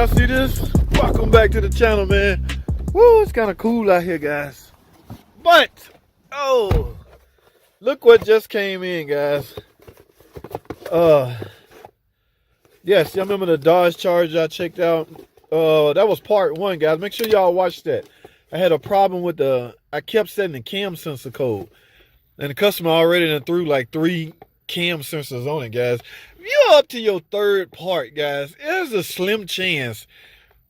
y'all see this? Welcome back to the channel, man. Woo, it's kind of cool out here, guys. But, oh, look what just came in, guys. Yes, y'all remember the Dodge Charger I checked out? That was part one, guys. Make sure y'all watch that. I had a problem with I kept setting the cam sensor code. And the customer already done threw like 3 cam sensors on it, guys. If you're up to your third part, guys, there's a slim chance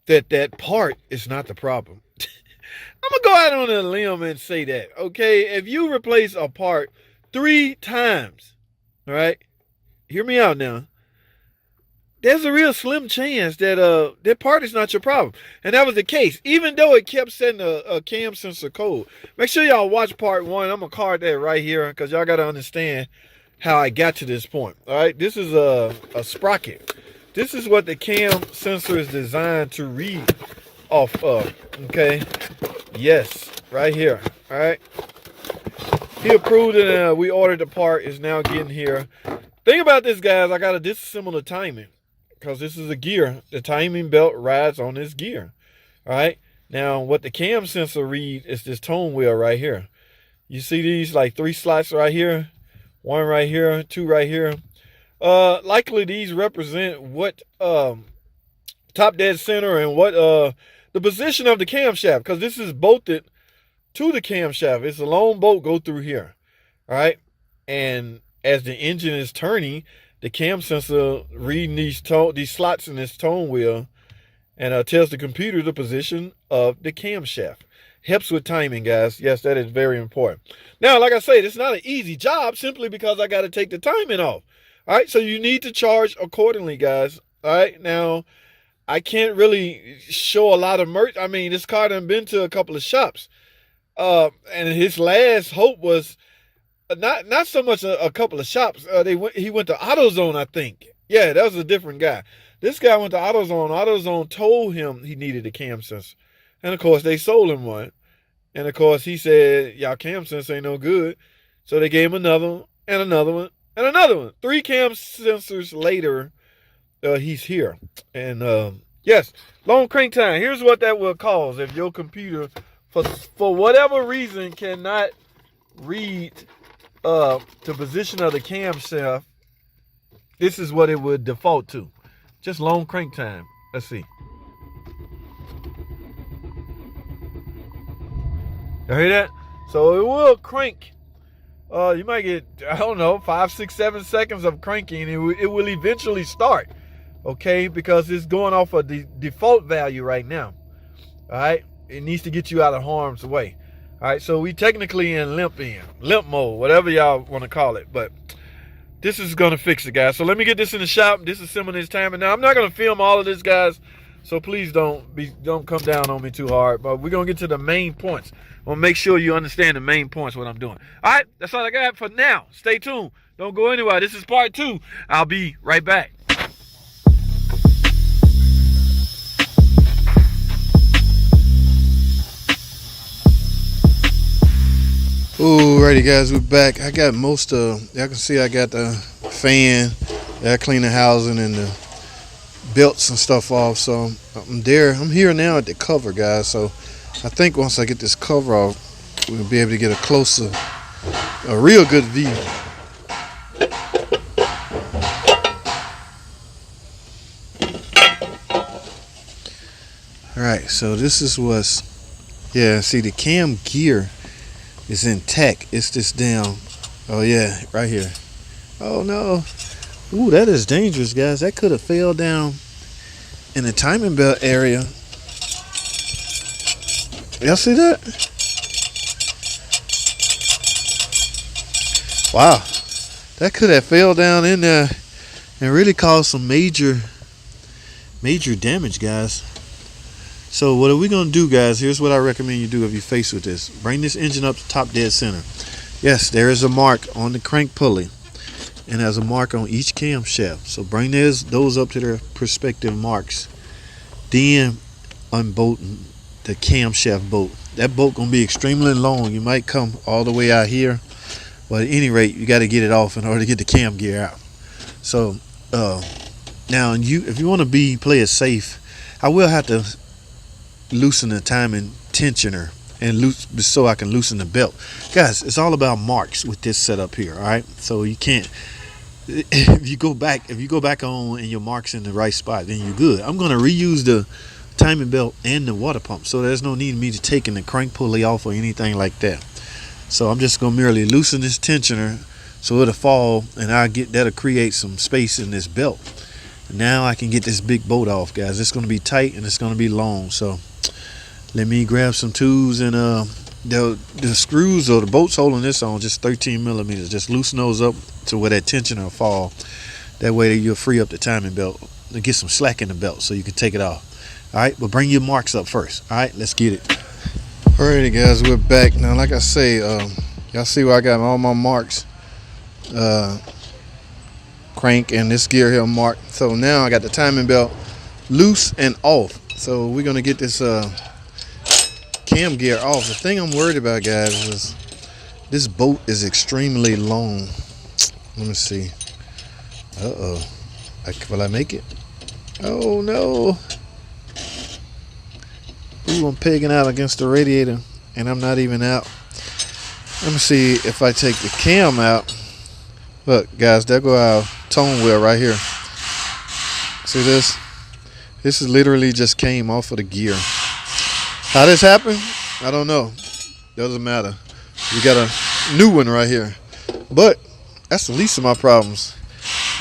that that part is not the problem. I'm going to go out on a limb and say that, okay? If you replace a part 3 times, all right? Hear me out now. There's a real slim chance that that part is not your problem. And that was the case, even though it kept setting a cam sensor code. Make sure y'all watch part 1. I'm going to card that right here because y'all got to understand how I got to this point. All right, this is a sprocket. This is what the cam sensor is designed to read off of, okay? Yes, right here, all right? He approved it and we ordered the part. It's now getting here. Thing about this, guys, I got to disassemble the timing. Because this is a gear. The timing belt rides on this gear. All right. Now, what the cam sensor read is this tone wheel right here. You see these like 3 slots right here? 1 right here, 2 right here. Likely these represent what top dead center and what the position of the camshaft. Because this is bolted to the camshaft. It's a long bolt go through here. All right. And as the engine is turning, the cam sensor reading these slots in this tone wheel and tells the computer the position of the camshaft. Helps with timing, guys. Yes, that is very important. Now, like I said, it's not an easy job simply because I got to take the timing off. All right, so you need to charge accordingly, guys. All right, now, I can't really show a lot of merch. I mean, this car done been to a couple of shops. And his last hope was not so much a couple of shops. He went to AutoZone, I think. Yeah, that was a different guy. This guy went to AutoZone. AutoZone told him he needed a cam sensor. And, of course, they sold him one. And, of course, he said, y'all cam sensor ain't no good. So they gave him another one, and another one, and another one. 3 cam sensors later, he's here. And, yes, long crank time. Here's what that will cause if your computer, for whatever reason, cannot read the position of the camshaft. This is what it would default to. Just long crank time. Let's see. You hear that? So it will crank. You might get, I don't know, 5, 6, 7 seconds of cranking. It will eventually start. Okay? Because it's going off of the default value right now. All right? It needs to get you out of harm's way. All right, so we technically in limp mode, whatever y'all want to call it. But this is going to fix it, guys. So let me get this in the shop, disassemble this timing. Now, I'm not going to film all of this, guys, so please don't come down on me too hard. But we're going to get to the main points. I'm going to make sure you understand the main points, what I'm doing. All right, that's all I got for now. Stay tuned. Don't go anywhere. This is part 2. I'll be right back. Alrighty, guys, we're back. I got most of, y'all can see I got the fan, I clean the housing and the belts and stuff off. So I'm here now at the cover, guys. So I think once I get this cover off, we'll be able to get a real good view. Alright, so this is see the cam gear is intact. It's just down. Oh yeah, right here. Oh no. Ooh, that is dangerous, guys. That could have fell down in the timing belt area. Y'all see that? Wow. That could have fell down in there and really caused some major damage, guys. So what are we going to do, guys? Here's what I recommend you do if you're faced with this. Bring this engine up to top dead center. Yes, there is a mark on the crank pulley. And there's a mark on each camshaft. So bring those up to their respective marks. Then unbolt the camshaft bolt. That bolt going to be extremely long. You might come all the way out here. But at any rate, you got to get it off in order to get the cam gear out. So now if you want to play it safe, I will have to loosen the timing tensioner and loose so I can loosen the belt. Guys, it's all about marks with this setup here, all right? So you can't, if you go back on and your mark's in the right spot, then you're good. I'm gonna reuse the timing belt and the water pump, so there's no need of me to taking the crank pulley off or anything like that. So I'm just gonna merely loosen this tensioner so it'll fall, and that'll create some space in this belt. Now I can get this big bolt off, guys. It's gonna be tight and it's gonna be long. So let me grab some tools, and the screws or the bolts holding this on just 13 millimeters. Just loosen those up to where that tensioner will fall. That way you'll free up the timing belt and get some slack in the belt so you can take it off. All right, but bring your marks up first. All right, let's get it. Alrighty, guys, we're back now. Like I say, y'all see where I got all my marks, crank and this gear here marked. So now I got the timing belt loose and off. So we're gonna get this cam gear off. The thing I'm worried about, guys, is this bolt is extremely long. Let me see. Will I make it? Oh no. Ooh, I'm pegging out against the radiator and I'm not even out. Let me see if I take the cam out. Look, guys, there go our tone wheel right here. See this? This is literally just came off of the gear. How this happened? I don't know. Doesn't matter. We got a new one right here. But that's the least of my problems.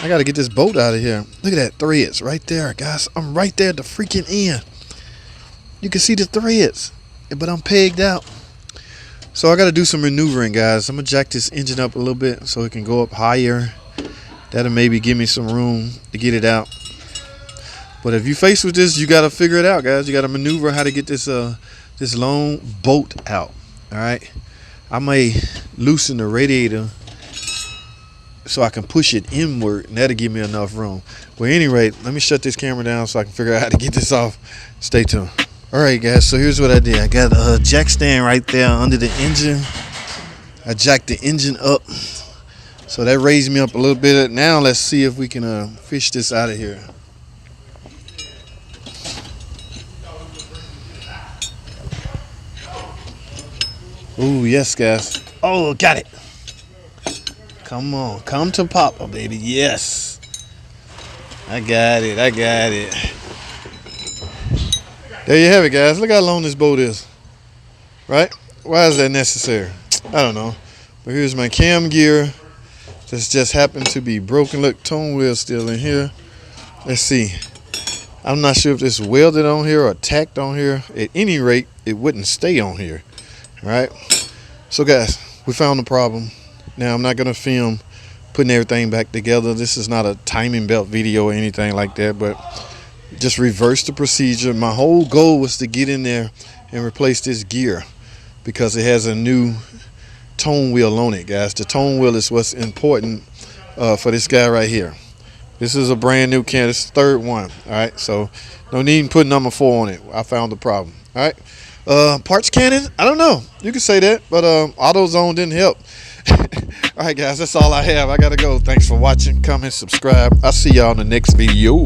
I got to get this bolt out of here. Look at that threads right there, guys. I'm right there at the freaking end. You can see the threads, but I'm pegged out. So I got to do some maneuvering, guys. I'm going to jack this engine up a little bit so it can go up higher. That'll maybe give me some room to get it out. But if you faced with this, you got to figure it out, guys. You got to maneuver how to get this this long bolt out. All right. I may loosen the radiator so I can push it inward, and that'll give me enough room. But at any rate, let me shut this camera down so I can figure out how to get this off. Stay tuned. All right, guys, so here's what I did. I got a jack stand right there under the engine. I jacked the engine up, so that raised me up a little bit. Now let's see if we can fish this out of here. Oh, yes, guys. Oh, got it. Come on, come to Papa, baby. Yes. I got it. There you have it, guys. Look how long this boat is. Right? Why is that necessary? I don't know. But here's my cam gear. This just happened to be broken. Look, tone wheel still in here. Let's see. I'm not sure if this is welded on here or tacked on here. At any rate, it wouldn't stay on here. Right? So, guys, we found the problem. Now, I'm not going to film putting everything back together. This is not a timing belt video or anything like that, but just reverse the procedure. My whole goal was to get in there and replace this gear because it has a new tone wheel on it, guys. The tone wheel is what's important for this guy right here. This is a brand new can. This is the third one. All right, so no need in putting number 4 on it. I found the problem. All right, parts Canon. I don't know. You can say that, but AutoZone didn't help. All right, guys, that's all I have. I gotta go. Thanks for watching. Comment, subscribe. I'll see y'all in the next video.